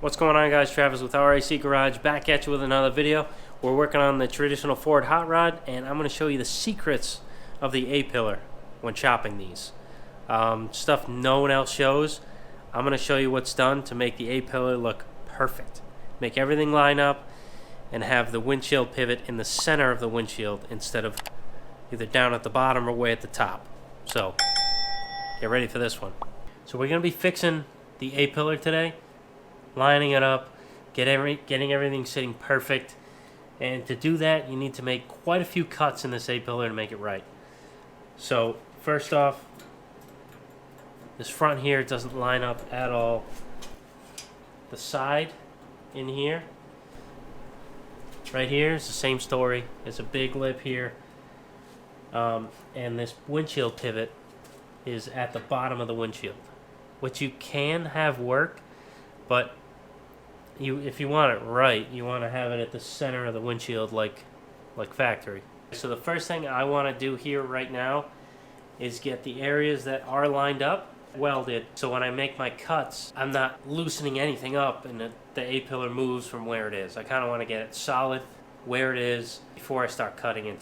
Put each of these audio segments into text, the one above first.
What's going on, guys? Travis with RAC Garage, back at you with another video. We're working on the traditional Ford hot rod, and I'm going to show you the secrets of the A-pillar when chopping these. Stuff no one else shows. I'm going to show you what's done to make the A-pillar look perfect. Make everything line up and have the windshield pivot in the center of the windshield instead of either down at the bottom or way at the top. So, get ready for this one. So we're going to be fixing the A-pillar today. Lining it up, getting everything sitting perfect, and to do that you need to make quite a few cuts in this A-pillar to make it right. So first off, this front here doesn't line up at all. The side in here, right here, is the same story. It's a big lip here, and this windshield pivot is at the bottom of the windshield, which you can have work, but if you want it right, you want to have it at the center of the windshield like factory. So the first thing I want to do here right now is get the areas that are lined up welded, so when I make my cuts, I'm not loosening anything up and the A-pillar moves from where it is. I kind of want to get it solid where it is before I start cutting it.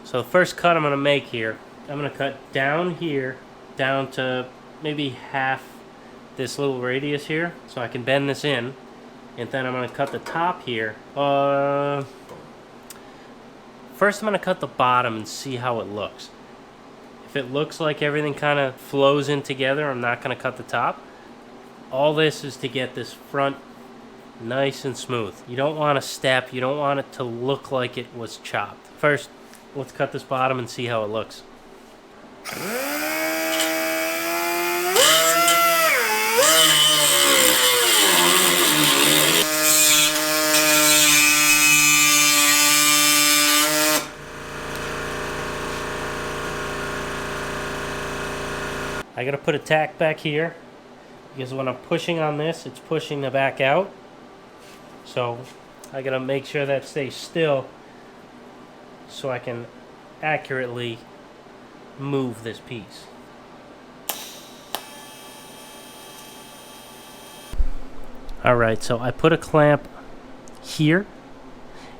So the first cut I'm going to make here, I'm going to cut down here, down to maybe half this little radius here, so I can bend this in, and then I'm going to cut the top here. First I'm going to cut the bottom and see how it looks. If it looks like everything kind of flows in together, I'm not going to cut the top. All this is to get this front nice and smooth. You don't want to step, you don't want it to look like it was chopped. First, let's cut this bottom and see how it looks. I gotta put a tack back here because when I'm pushing on this, it's pushing the back out. So I gotta make sure that stays still so I can accurately move this piece. Alright, so I put a clamp here,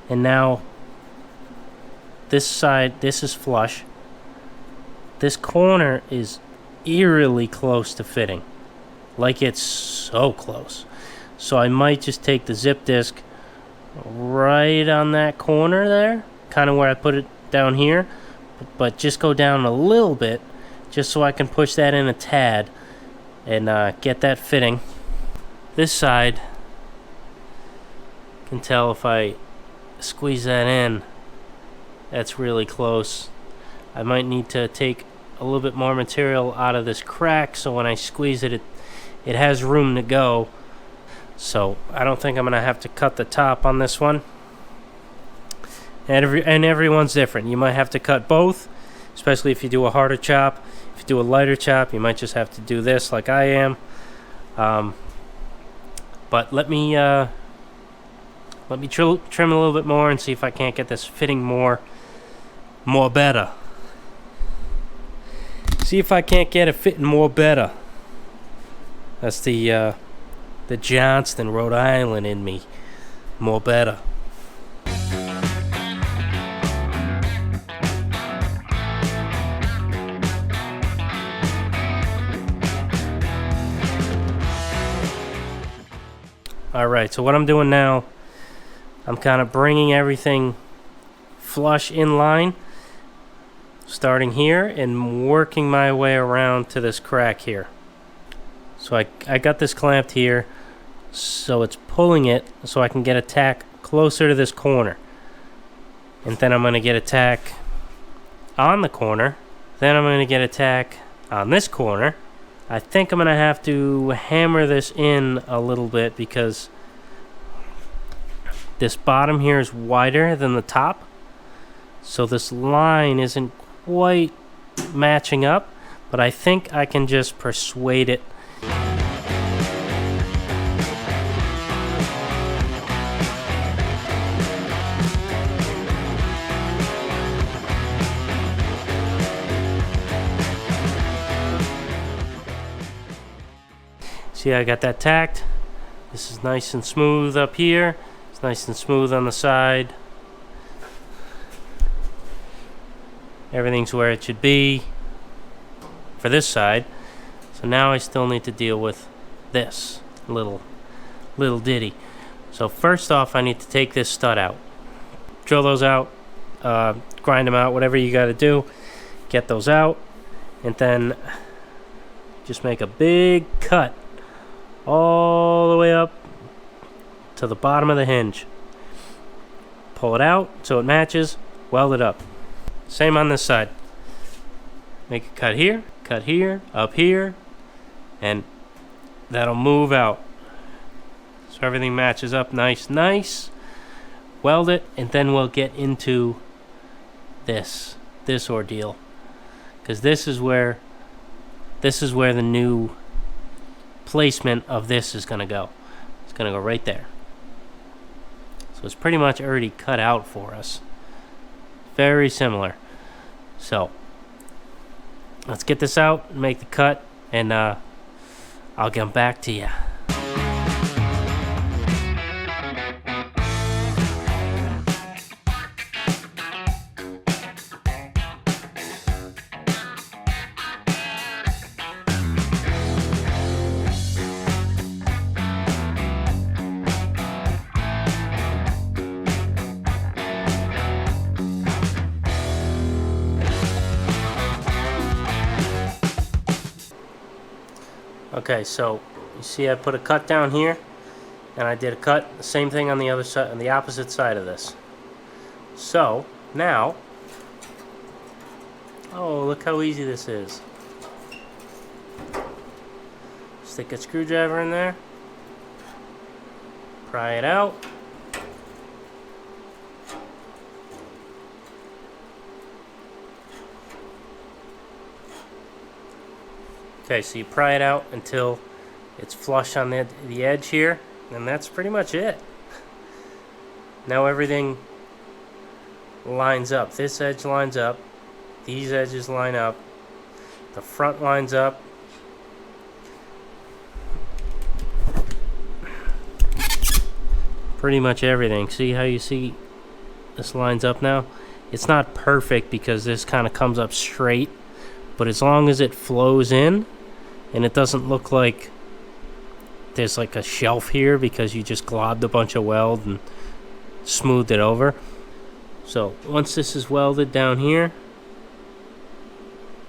and now this side, this is flush. This corner is eerily close to fitting. Like it's so close. So I might just take the zip disc right on that corner there, kind of where I put it down here, but just go down a little bit just so I can push that in a tad and get that fitting. This side, can tell if I squeeze that in, that's really close. I might need to take a little bit more material out of this crack so when I squeeze it, it has room to go. So I don't think I'm gonna have to cut the top on this one. And everyone's different. You might have to cut both, especially if you do a harder chop. If you do a lighter chop, you might just have to do this like I am. But let me trim a little bit more and see if I can't get this fitting more better. See if I can't get it fitting more better. That's the Johnston, Rhode Island in me. More better. Alright, so what I'm doing now, I'm kind of bringing everything flush in line, starting here and working my way around to this crack here. So I got this clamped here, so it's pulling it so I can get a tack closer to this corner. And then I'm going to get a tack on the corner, then I'm going to get a tack on this corner. I think I'm going to have to hammer this in a little bit because this bottom here is wider than the top. So this line isn't quite matching up, but I think I can just persuade it. See, I got that tacked. This is nice and smooth up here. It's nice and smooth on the side. Everything's where it should be for this side. So now I still need to deal with this little ditty. So first off, I need to take this stud out. Drill those out, grind them out, whatever you got to do. Get those out, and then just make a big cut all the way up to the bottom of the hinge. Pull it out so it matches, weld it up. Same on this side. Make a cut here, up here, and that'll move out. So everything matches up nice. Weld it, and then we'll get into this ordeal. Because this is where the new placement of this is going to go. It's going to go right there. So it's pretty much already cut out for us. Very similar. So let's get this out, make the cut, and I'll get back to you. Okay, so you see I put a cut down here, and I did a cut, the same thing on the other side, on the opposite side of this. So now, oh, look how easy this is. Stick a screwdriver in there, pry it out. Okay, so you pry it out until it's flush on the edge here, and that's pretty much it. Now everything lines up. This edge lines up, these edges line up, the front lines up. Pretty much everything. See how you see this lines up now? It's not perfect because this kind of comes up straight, but as long as it flows in, and it doesn't look like there's like a shelf here because you just globbed a bunch of weld and smoothed it over. So once this is welded down here,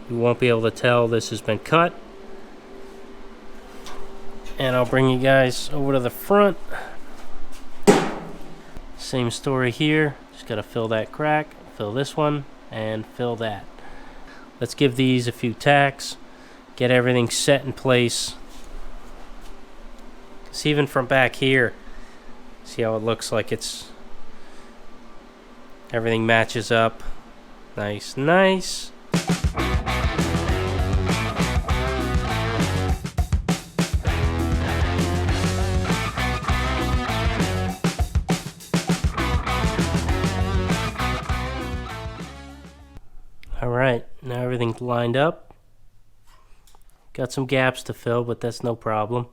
you won't be able to tell this has been cut. And I'll bring you guys over to the front. Same story here. Just gotta fill that crack, fill this one, and fill that. Let's give these a few tacks. Get everything set in place. See, even from back here, see how it looks like it's everything matches up. Nice. Alright, now everything's lined up. Got some gaps to fill, but that's no problem.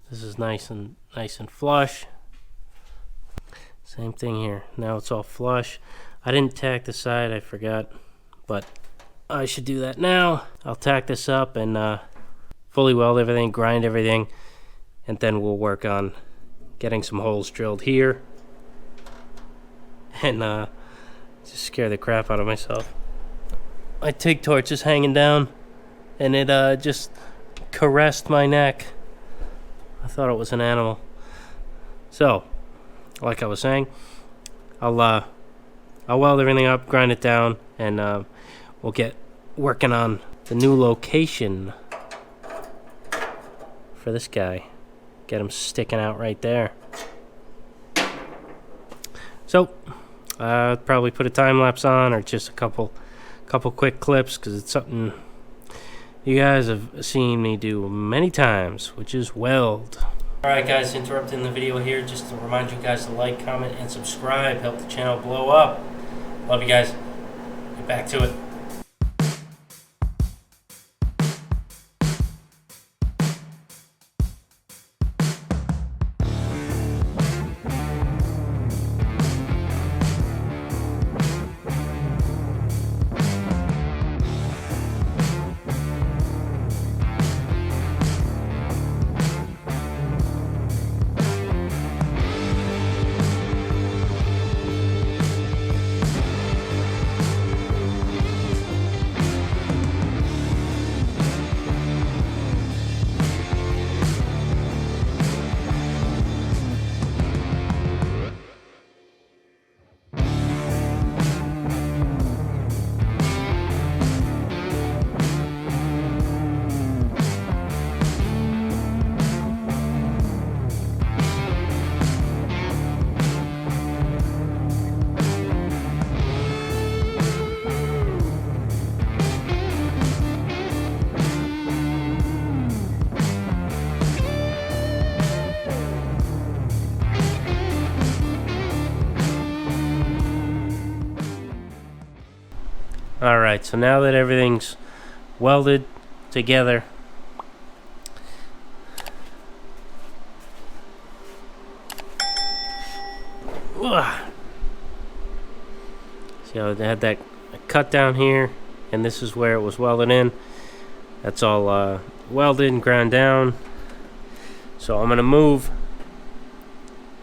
This is nice and flush. Same thing here. Now it's all flush. I didn't tack the side, I forgot, but I should do that now. I'll tack this up and fully weld everything, grind everything, and then we'll work on getting some holes drilled here and just scare the crap out of myself. My TIG torch is hanging down, and it just caressed my neck. I thought it was an animal. So, like I was saying, I'll weld everything up, grind it down, and we'll get working on the new location for this guy. Get him sticking out right there. So, probably put a time lapse on, or just a couple couple quick clips because it's something you guys have seen me do many times, which is weld. Alright guys, interrupting the video here just to remind you guys to like, comment, and subscribe. Help the channel blow up. Love you guys. Get back to it. Alright, so now that everything's welded together, see how they had that cut down here, and this is where it was welded in. That's all welded and ground down. So I'm going to move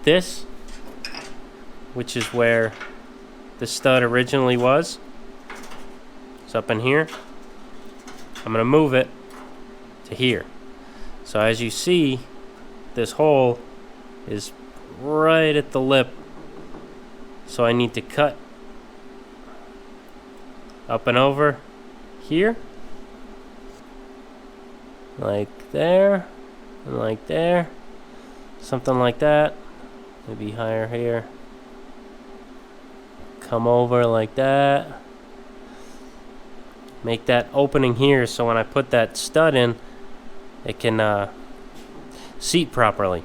this, which is where the stud originally was. It's up in here. I'm going to move it to here. So as you see, this hole is right at the lip. So I need to cut up and over here. Like there. And like there. Something like that. Maybe higher here. Come over like that. Make that opening here so when I put that stud in, it can seat properly.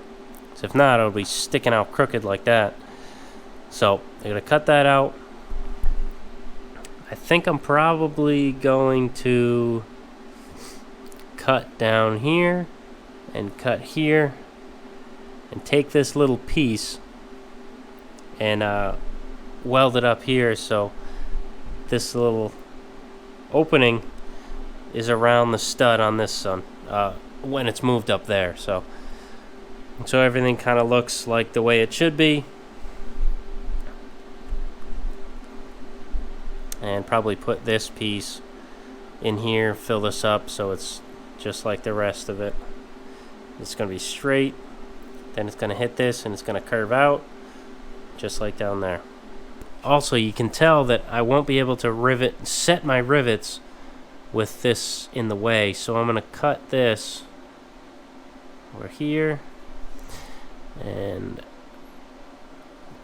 So if not, it'll be sticking out crooked like that. So I'm going to cut that out. I think I'm probably going to cut down here and cut here and take this little piece and weld it up here so this little opening is around the stud on this one when it's moved up there. So everything kind of looks like the way it should be. And probably put this piece in here, fill this up so it's just like the rest of it. It's going to be straight, then it's going to hit this and it's going to curve out just like down there. Also, you can tell that I won't be able to set my rivets with this in the way. So I'm going to cut this over here and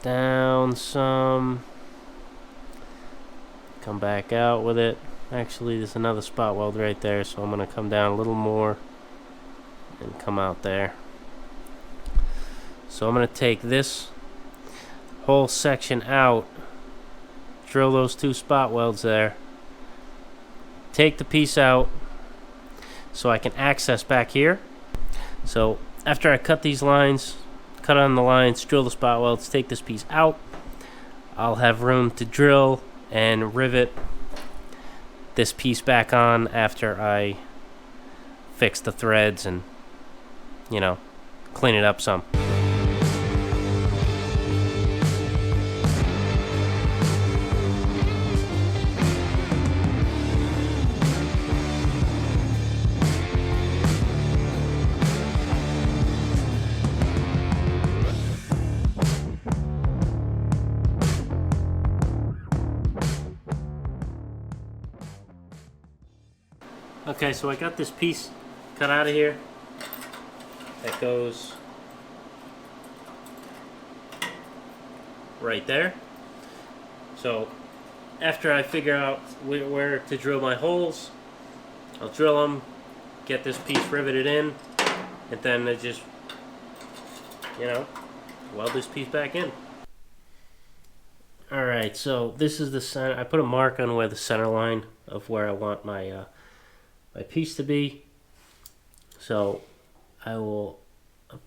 down some. Come back out with it. Actually, there's another spot weld right there, so I'm going to come down a little more and come out there. So I'm going to take this whole section out, drill those 2 spot welds there, take the piece out so I can access back here. So after I cut these lines, cut on the lines, drill the spot welds, take this piece out, I'll have room to drill and rivet this piece back on after I fix the threads and, you know, clean it up some. Okay, so I got this piece cut out of here that goes right there. So after I figure out where to drill my holes, I'll drill them, get this piece riveted in, and then I just, weld this piece back in. Alright, so this is the center. I put a mark on where the center line of where I want my my piece to be. So I will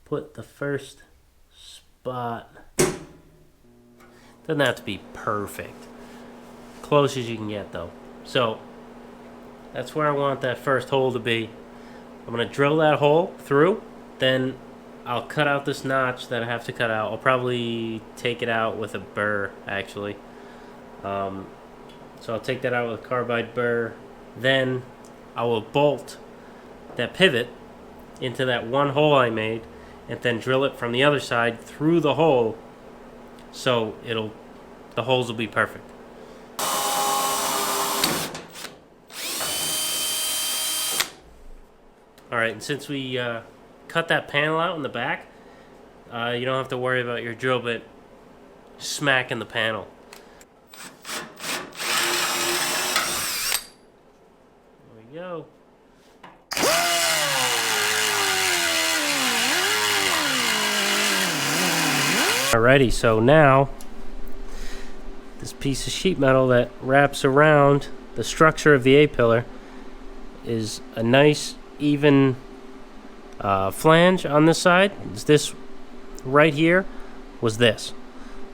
put the first spot. Doesn't have to be perfect. Close as you can get though. So that's where I want that first hole to be. I'm going to drill that hole through, then I'll cut out this notch that I have to cut out. I'll probably take it out with a burr, actually. So I'll take that out with a carbide burr. Then I will bolt that pivot into that one hole I made, and then drill it from the other side through the hole, so the holes will be perfect. Alright, and since we cut that panel out in the back, you don't have to worry about your drill bit smacking the panel. There we go. Alrighty, so now this piece of sheet metal that wraps around the structure of the A-pillar is a nice even flange on this side. This right here was this.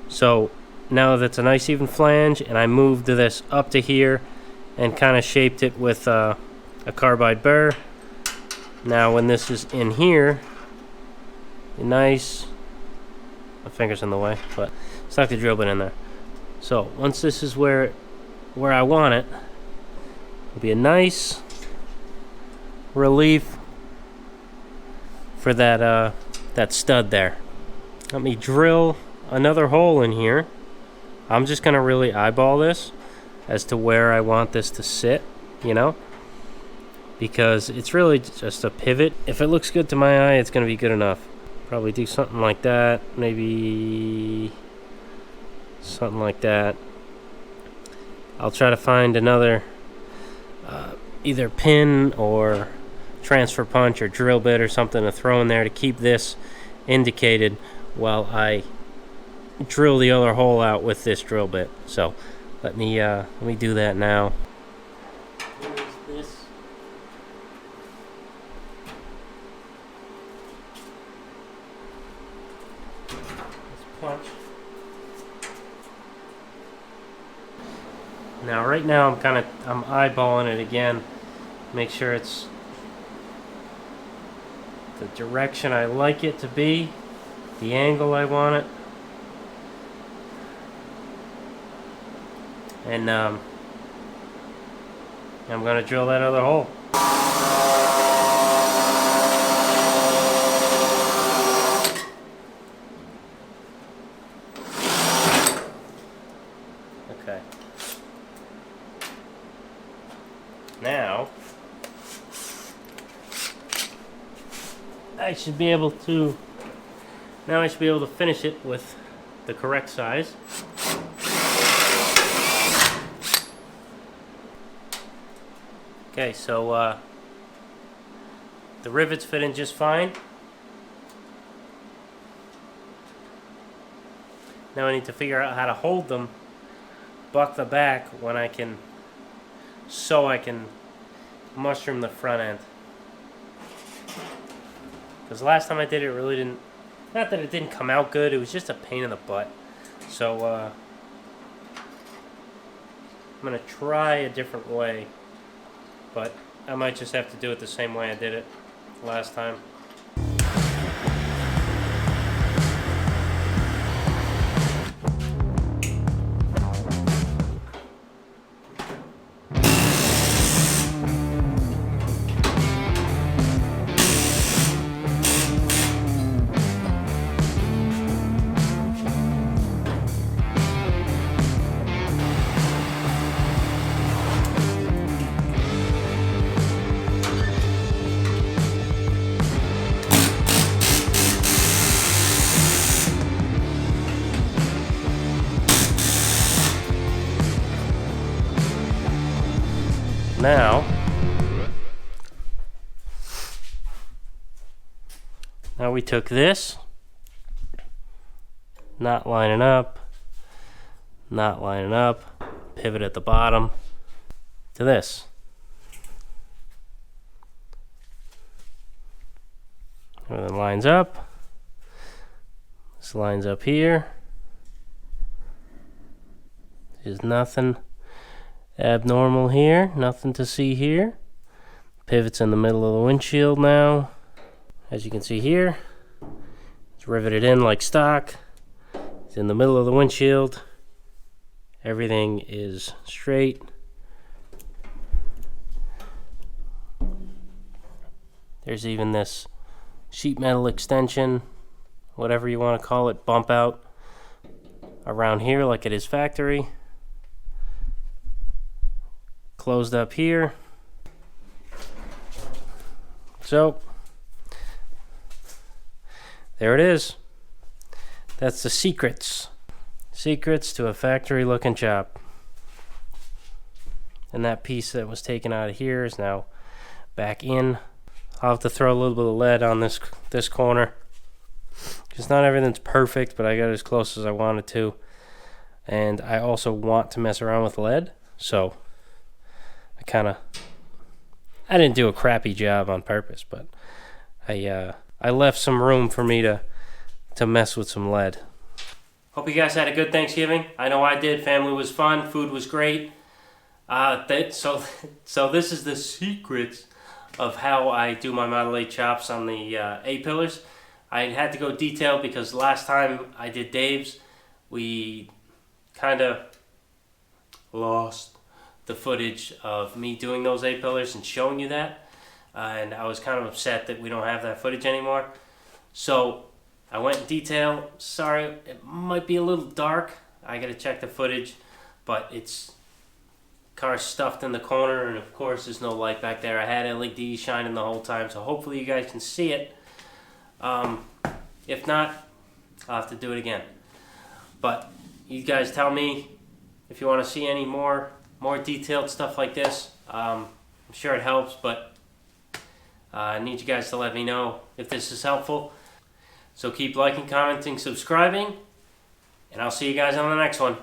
So now that's a nice even flange, and I moved this up to here and kind of shaped it with a carbide burr. Now when this is in here, nice, my finger's in the way, but stuck the drill bit in there. So once this is where I want it, it'll be a nice relief for that that stud there. Let me drill another hole in here. I'm just gonna really eyeball this as to where I want this to sit, because it's really just a pivot. If it looks good to my eye, it's gonna be good enough. Probably do something like that, maybe something like that. I'll try to find another either pin or transfer punch or drill bit or something to throw in there to keep this indicated while I drill the other hole out with this drill bit. So let me do that now. Here's this. Punch. Now right now I'm eyeballing it again. Make sure it's the direction I like it to be, the angle I want it. And I'm gonna drill that other hole. Okay. Now I should be able to finish it with the correct size. Okay, so the rivets fit in just fine. Now I need to figure out how to hold them, buck the back when I can mushroom the front end. Because last time I did it, really didn't, not that it didn't come out good, it was just a pain in the butt. So I'm going to try a different way, but I might just have to do it the same way I did it last time. now we took this, not lining up, pivot at the bottom, to this. Everything lines up. This lines up here. There's nothing abnormal here, nothing to see here. Pivot's in the middle of the windshield now. As you can see here, it's riveted in like stock. It's in the middle of the windshield. Everything is straight. There's even this sheet metal extension, whatever you want to call it, bump out around here like it is factory. Closed up here. So there it is. That's the secrets to a factory looking chop. And that piece that was taken out of here is now back in. I'll have to throw a little bit of lead on this corner, because not everything's perfect, but I got as close as I wanted to. And I also want to mess around with lead, so I didn't do a crappy job on purpose, but I left some room for me to mess with some lead. Hope you guys had a good Thanksgiving. I know I did. Family was fun. Food was great. So this is the secrets of how I do my Model 8 chops on the A-pillars. I had to go detailed because last time I did Dave's, we kind of lost the footage of me doing those A-pillars and showing you that. And I was kind of upset that we don't have that footage anymore. So I went in detail. Sorry, it might be a little dark. I gotta check the footage, but it's car stuffed in the corner, and of course there's no light back there. I had LEDs shining the whole time, so hopefully you guys can see it. If not, I'll have to do it again. But you guys tell me if you want to see any more detailed stuff like this. I'm sure it helps, but I need you guys to let me know if this is helpful. So keep liking, commenting, subscribing, and I'll see you guys on the next one.